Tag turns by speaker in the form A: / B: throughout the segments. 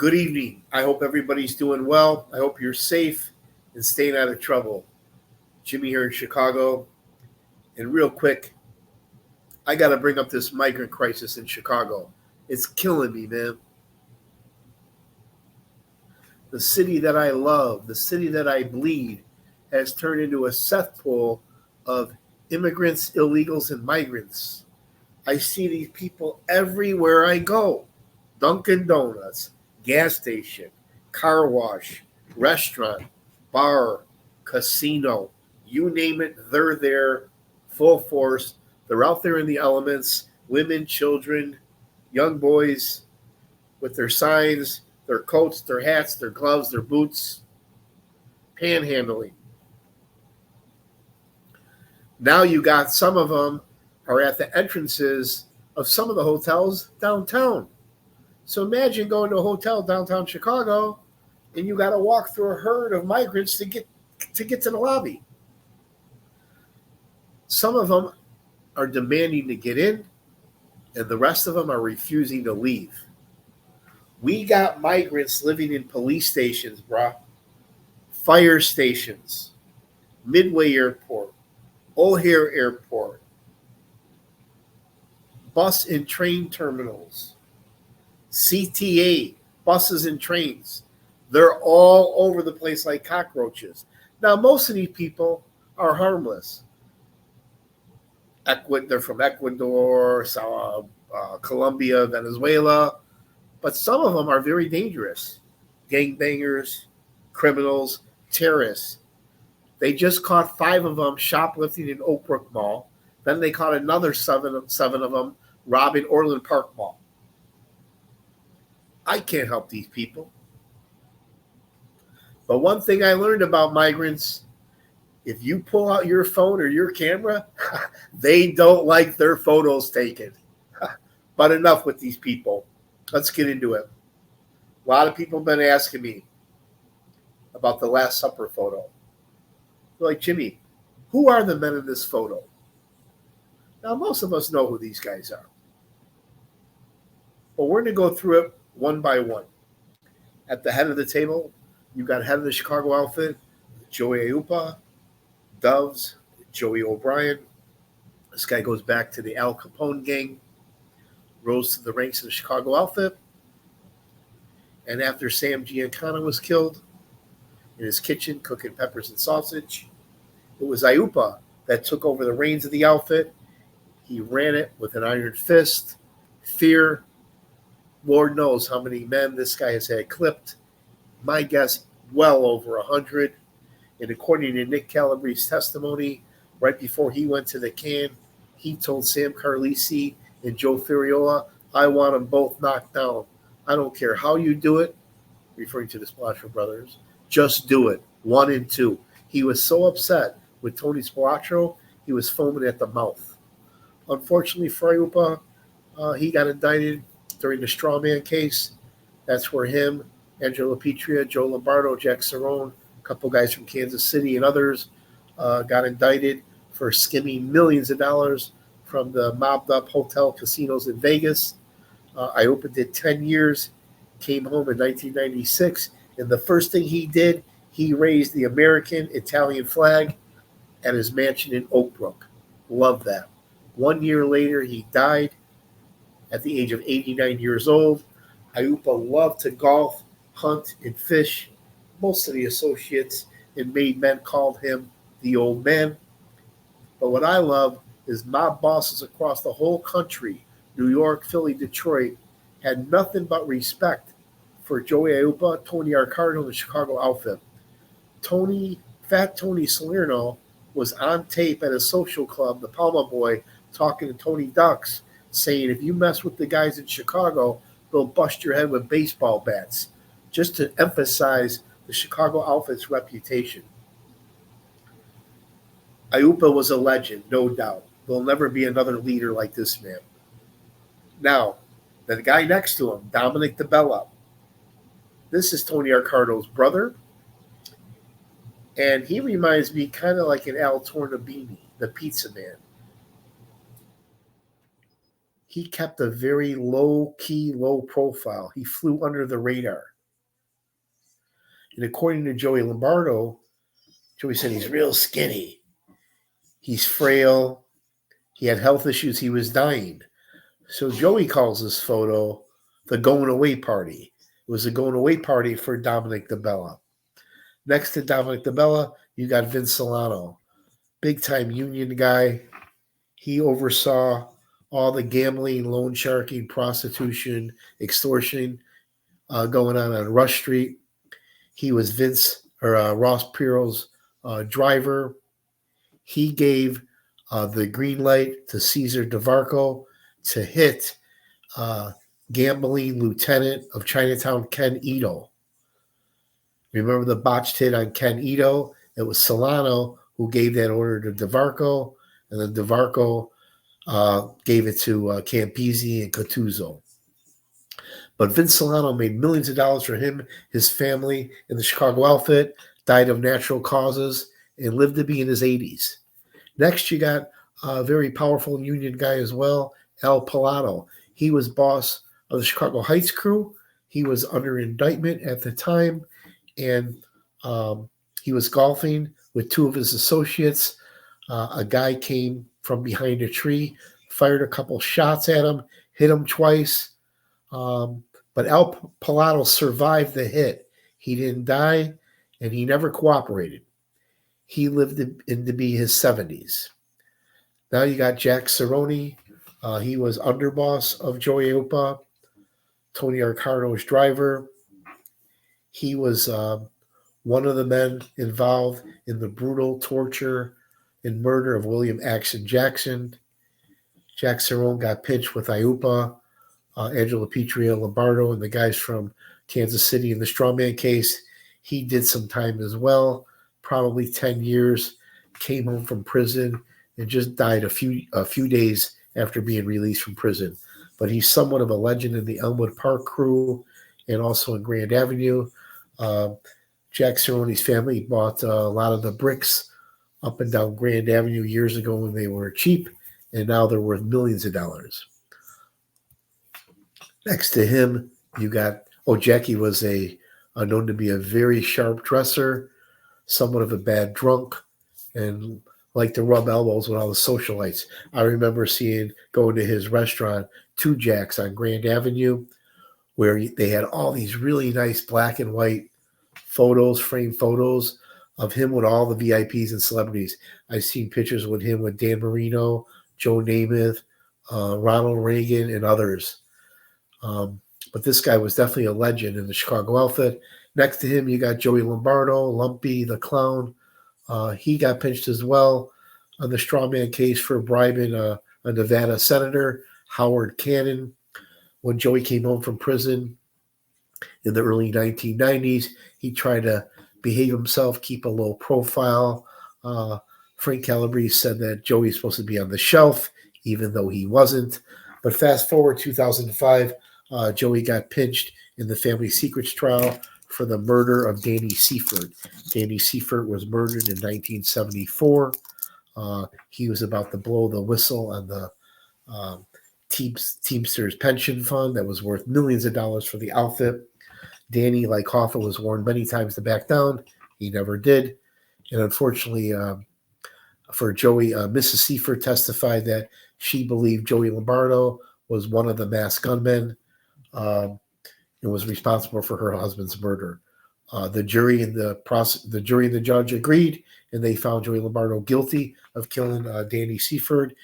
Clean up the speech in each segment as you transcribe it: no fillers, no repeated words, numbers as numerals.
A: Good evening. I hope everybody's doing well. I hope you're safe and staying out of trouble. Jimmy here in Chicago. And real quick, I got to bring up this migrant crisis in Chicago. It's killing me, man. The city that I love, the city that I bleed, has turned into a cesspool of immigrants, illegals, and migrants. I see these people everywhere I go. Dunkin' Donuts, gas station, car wash, restaurant, bar, casino, you name it, they're there, full force. They're out there in the elements, women, children, young boys with their signs, their coats, their hats, their gloves, their boots, panhandling. Now you got some of them are at the entrances of some of the hotels downtown. So imagine going to a hotel downtown Chicago and you got to walk through a herd of migrants to the lobby. Some of them are demanding to get in, and the rest of them are refusing to leave. We got migrants living in police stations, bruh, fire stations, Midway Airport, O'Hare Airport, bus and train terminals, CTA, buses and trains. They're all over the place like cockroaches. Now, most of these people are harmless. They're from Ecuador, Colombia, Venezuela, but some of them are very dangerous. Gangbangers, criminals, terrorists. They just caught 5 of them shoplifting in Oak Brook Mall. Then they caught another seven of them robbing Orland Park Mall. I can't help these people. But one thing I learned about migrants, if you pull out your phone or your camera, they don't like their photos taken. But enough with these people. Let's get into it. A lot of people have been asking me about the Last Supper photo. They're like, Jimmy, who are the men in this photo? Now, most of us know who these guys are. But we're going to go through it one by one. At the head of the table, you've got head of the Chicago outfit, Joey Aiuppa, Doves, Joey O'Brien. This guy goes back to the Al Capone gang, rose to the ranks of the Chicago outfit. And after Sam Giancana was killed in his kitchen cooking peppers and sausage, it was Aiuppa that took over the reins of the outfit. He ran it with an iron fist, fear. Lord knows how many men this guy has had clipped. My guess, well over 100. And according to Nick Calabrese testimony, right before he went to the can, he told Sam Carlisi and Joe Ferriola, I want them both knocked down. I don't care how you do it, referring to the Spilotro brothers, just do it, 1 and 2. He was so upset with Tony Spilotro, he was foaming at the mouth. Unfortunately for Aiuppa, he got indicted during the strawman case. That's where him, Angelo Petria, Joe Lombardo, Jack Cerrone, a couple guys from Kansas City and others got indicted for skimming millions of dollars from the mobbed-up hotel casinos in Vegas. Aiuppa did 10 years, came home in 1996, and the first thing he did, he raised the American-Italian flag at his mansion in Oak Brook. Love that. 1 year later, he died at the age of 89 years old. Aiuppa loved to golf, hunt, and fish. Most of the associates and made men called him the old man. But what I love is mob bosses across the whole country, New York, Philly, Detroit, had nothing but respect for Joey Aiuppa, Tony Arcardo, and the Chicago outfit. Fat Tony Salerno, was on tape at a social club, the Palma Boy, talking to Tony Ducks, saying, if you mess with the guys in Chicago, they'll bust your head with baseball bats, just to emphasize the Chicago outfit's reputation. Aiuppa was a legend, no doubt. There'll never be another leader like this man. Now, the guy next to him, Dominic DeBella. This is Tony Arcardo's brother, and he reminds me kind of like an Al Tornabini, the pizza man. he kept a very low-key, low profile. He flew under the radar. And according to Joey Lombardo, Joey said he's real skinny. He's frail. He had health issues. He was dying. So Joey calls this photo the going away party. It was a going away party for Dominic DeBella. Next to Dominic DeBella, you got Vince Salerno, big-time union guy. He oversaw all the gambling, loan sharking, prostitution, extortion going on Rush Street. He was Ross Perot's driver. He gave the green light to Cesar DeVarco to hit gambling lieutenant of Chinatown, Ken Ito. Remember the botched hit on Ken Ito? It was Salerno who gave that order to DeVarco, and then DeVarco gave it to Campisi and Catuzzo. But Vince Salerno made millions of dollars for him, his family, in the Chicago outfit, died of natural causes, and lived to be in his 80s. Next, you got a very powerful union guy as well, Al Pilato. He was boss of the Chicago Heights crew. He was under indictment at the time, and he was golfing with two of his associates. A guy came from behind a tree, fired a couple shots at him, hit him twice. But Al Pilato survived the hit. He didn't die, and he never cooperated. He lived to be his 70s. Now you got Jack Cerrone. He was underboss of Joey Upa, Tony Arcardo's driver. He was one of the men involved in the brutal torture and murder of William Action Jackson. Jack Cerrone got pinched with IUPA, Angelo Petria, Lombardo, and the guys from Kansas City in the Strawman case. He did some time as well, probably 10 years, came home from prison, and just died a few days after being released from prison. But he's somewhat of a legend in the Elmwood Park crew and also in Grand Avenue. Jack Cerrone's family bought a lot of the bricks up and down Grand Avenue years ago when they were cheap, and now they're worth millions of dollars. Next to him, you got, Jackie was known to be a very sharp dresser, somewhat of a bad drunk, and liked to rub elbows with all the socialites. I remember going to his restaurant, Two Jacks on Grand Avenue, where they had all these really nice black and white framed photos of him with all the VIPs and celebrities. I've seen pictures with him with Dan Marino, Joe Namath, Ronald Reagan, and others. But this guy was definitely a legend in the Chicago outfit. Next to him, you got Joey Lombardo, Lumpy the Clown. He got pinched as well on the strawman case for bribing a Nevada senator, Howard Cannon. When Joey came home from prison in the early 1990s, he tried to behave himself, keep a low profile. Frank Calabrese said that Joey's supposed to be on the shelf, even though he wasn't. But fast forward 2005, Joey got pinched in the family secrets trial for the murder of Danny Seifert. Danny Seifert was murdered in 1974. He was about to blow the whistle on the Teamsters pension fund that was worth millions of dollars for the outfit. Danny, like Hoffa, was warned many times to back down. He never did. And unfortunately for Joey, Mrs. Seifert testified that she believed Joey Lombardo was one of the masked gunmen and was responsible for her husband's murder. The jury and the judge agreed, and they found Joey Lombardo guilty of killing Danny Seifert,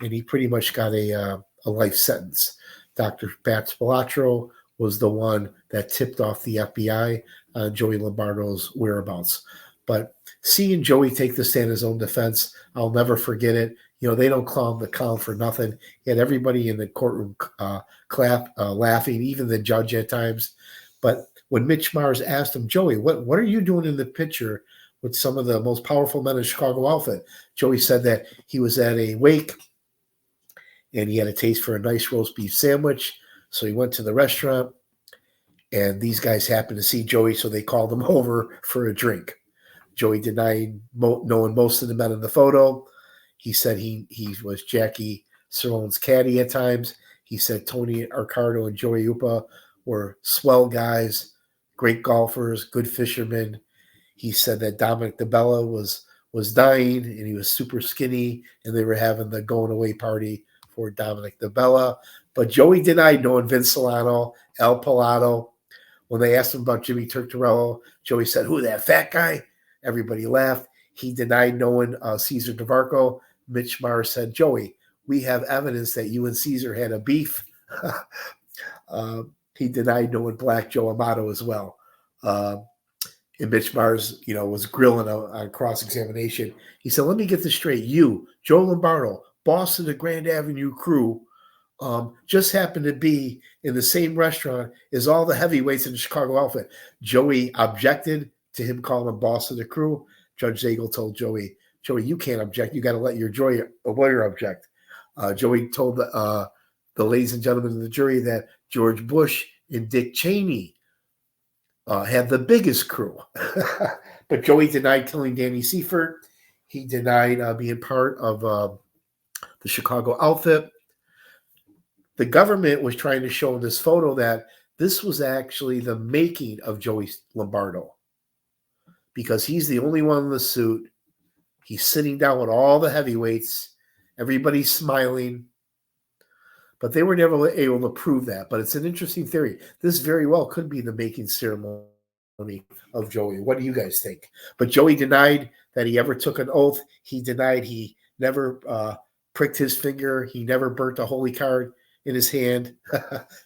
A: and he pretty much got a life sentence. Dr. Pat Spilatro was the one that tipped off the FBI on Joey Lombardo's whereabouts. But seeing Joey take the stand in his own defense, I'll never forget it. They don't call him the clown for nothing. He had everybody in the courtroom laughing, even the judge at times. But when Mitch Mars asked him, Joey, what are you doing in the picture with some of the most powerful men in Chicago outfit? Joey said that he was at a wake and he had a taste for a nice roast beef sandwich. So he went to the restaurant, and these guys happened to see Joey, so they called him over for a drink. Joey denied knowing most of the men in the photo. He said he was Jackie Cerrone's caddy at times. He said Tony Arcardo and Joey Upa were swell guys, great golfers, good fishermen. He said that Dominic DeBella was dying and he was super skinny, and they were having the going away party for Dominic DeBella. But Joey denied knowing Vince Solano, El Palato. When they asked him about Jimmy Turturello, Joey said, "Who, that fat guy?" Everybody laughed. He denied knowing Cesar DeVarco. Mitch Mars said, "Joey, we have evidence that you and Caesar had a beef." He denied knowing Black Joe Amato as well. And Mitch Mars, was grilling on cross-examination. He said, "Let me get this straight. You, Joe Lombardo, boss of the Grand Avenue crew, just happened to be in the same restaurant as all the heavyweights in the Chicago outfit." Joey objected to him calling him boss of the crew. Judge Zagel told Joey, "You can't object. You got to let your lawyer object." Joey told the ladies and gentlemen of the jury that George Bush and Dick Cheney had the biggest crew. But Joey denied killing Danny Seifert. He denied being part of the Chicago outfit. The government was trying to show in this photo that this was actually the making of Joey Lombardo, because he's the only one in the suit. He's sitting down with all the heavyweights. Everybody's smiling. But they were never able to prove that. But it's an interesting theory. This very well could be the making ceremony of Joey. What do you guys think? But Joey denied that he ever took an oath. He denied he never pricked his finger. He never burnt a holy card in his hand,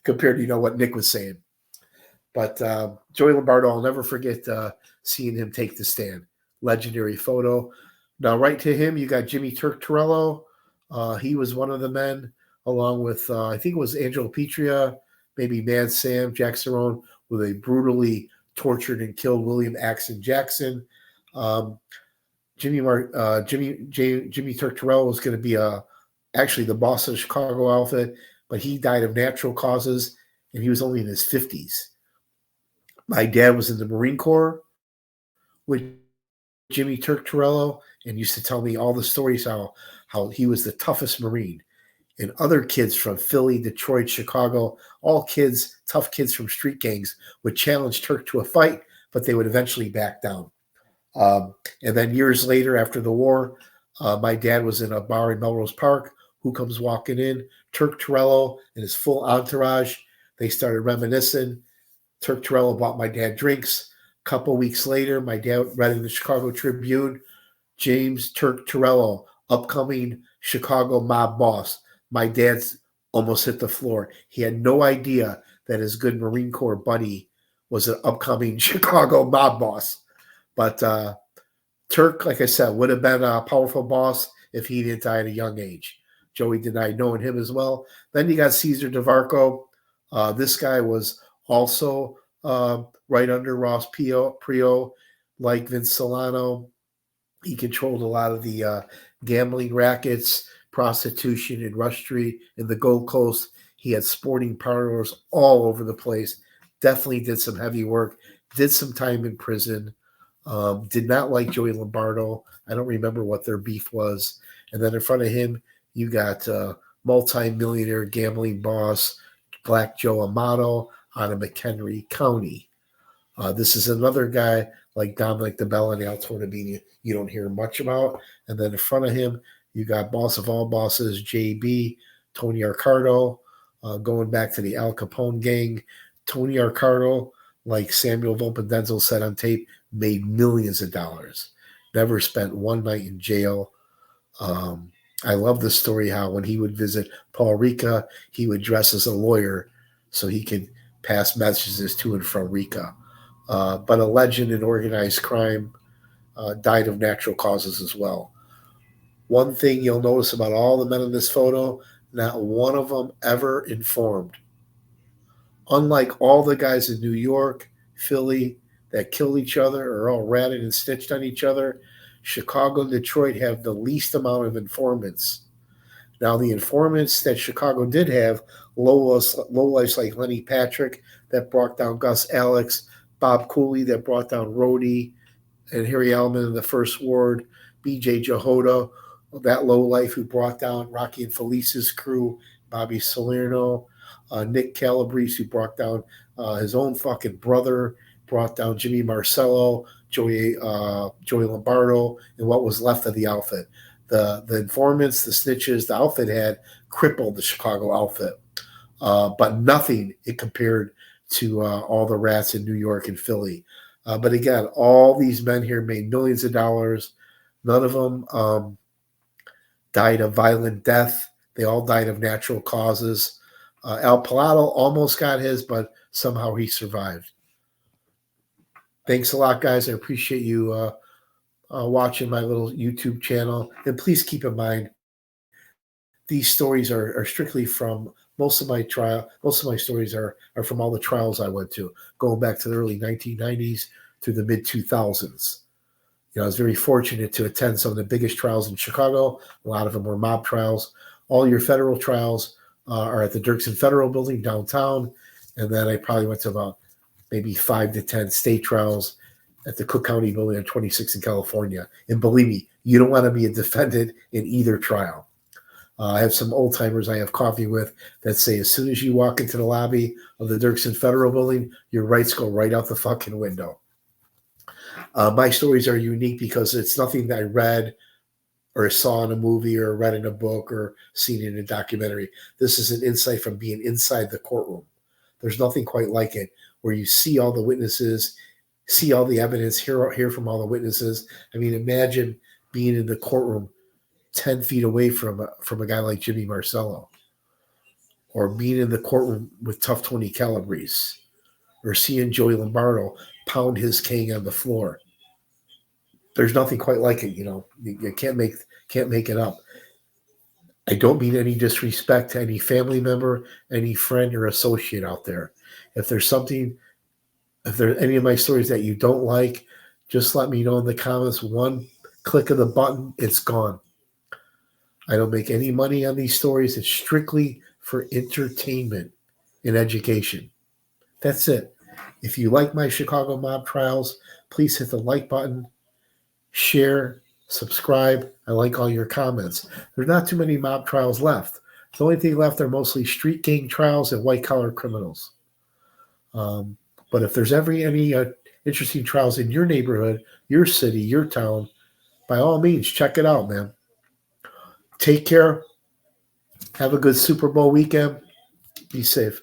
A: compared to what Nick was saying. But Joey Lombardo, I'll never forget seeing him take the stand. Legendary photo. Now, right to him, you got Jimmy Turturello. He was one of the men, along with, I think it was Angelo Petria, maybe Mad Sam, Jack Cerrone, where they brutally tortured and killed William Axon Jackson. Jimmy Turturello was going to be actually the boss of the Chicago outfit, but he died of natural causes, and he was only in his 50s. My dad was in the Marine Corps with Jimmy Turturello and used to tell me all the stories how he was the toughest Marine. And other kids from Philly, Detroit, Chicago, all kids, tough kids from street gangs, would challenge Turk to a fight, but they would eventually back down. And then years later, after the war, my dad was in a bar in Melrose Park. Who comes walking in? Turturello and his full entourage. They started reminiscing. Turturello bought my dad drinks. A couple weeks later, my dad read in the Chicago Tribune, James Turturello, upcoming Chicago mob boss. My dad's almost hit the floor. He had no idea that his good Marine Corps buddy was an upcoming Chicago mob boss. But Turk, like I said, would have been a powerful boss if he didn't die at a young age. Joey denied knowing him as well. Then you got Cesar DeVarco. This guy was also right under Ross Prio, like Vince Solano. He controlled a lot of the gambling rackets, prostitution in Rush Street, in the Gold Coast. He had sporting parlors all over the place. Definitely did some heavy work. Did some time in prison. Did not like Joey Lombardo. I don't remember what their beef was. And then in front of him, you got multi-millionaire gambling boss Black Joe Amato out of McHenry County. This is another guy like Dominic DeBella and Al Tornabini you don't hear much about. And then in front of him, you got boss of all bosses, JB, Tony Arcardo, going back to the Al Capone gang. Tony Arcardo, like Samuel Volpendenzel said on tape, made millions of dollars. Never spent one night in jail. I love the story how when he would visit Paul Ricca, he would dress as a lawyer so he could pass messages to and from Ricca. But a legend in organized crime, died of natural causes as well. One thing you'll notice about all the men in this photo, not one of them ever informed. Unlike all the guys in New York, Philly, that killed each other or all ratted and snitched on each other, Chicago and Detroit have the least amount of informants. Now, the informants that Chicago did have, lowlifes like Lenny Patrick that brought down Gus Alex, Bob Cooley that brought down Rhodey, and Harry Allman in the First Ward, B.J. Jehoda, that lowlife who brought down Rocky and Felice's crew, Bobby Salerno, Nick Calabrese, who brought down his own fucking brother, brought down Jimmy Marcello, Joey Lombardo, and what was left of the outfit. The informants, the snitches, the outfit had crippled the Chicago outfit, but nothing it compared to all the rats in New York and Philly. But again, all these men here made millions of dollars. None of them died a violent death. They all died of natural causes. Al Palato almost got his, but somehow he survived. Thanks a lot, guys. I appreciate you watching my little YouTube channel. And please keep in mind, these stories are strictly from most of my stories are from all the trials I went to, going back to the early 1990s to the mid 2000s. I was very fortunate to attend some of the biggest trials in Chicago. A lot of them were mob trials. All your federal trials are at the Dirksen Federal Building downtown. And then I probably went to about maybe 5 to 10 state trials at the Cook County Building on 26 in California. And believe me, you don't want to be a defendant in either trial. I have some old timers I have coffee with that say as soon as you walk into the lobby of the Dirksen Federal Building, your rights go right out the fucking window. My stories are unique because it's nothing that I read or saw in a movie or read in a book or seen in a documentary. This is an insight from being inside the courtroom. There's nothing quite like it, where you see all the witnesses, see all the evidence, hear from all the witnesses. I mean, imagine being in the courtroom 10 feet away from a guy like Jimmy Marcello, or being in the courtroom with Tough 20 Calabrese, or seeing Joey Lombardo pound his cane on the floor. There's nothing quite like it, You can't make it up. I don't mean any disrespect to any family member, any friend or associate out there. If there's any of my stories that you don't like, just let me know in the comments. One click of the button, it's gone. I don't make any money on these stories. It's strictly for entertainment and education. That's it. If you like my Chicago mob trials, please hit the like button, share, subscribe. I like all your comments. There's not too many mob trials left. The only thing left are mostly street gang trials and white-collar criminals. But if there's any interesting trials in your neighborhood, your city, your town, by all means, check it out, man. Take care. Have a good Super Bowl weekend. Be safe.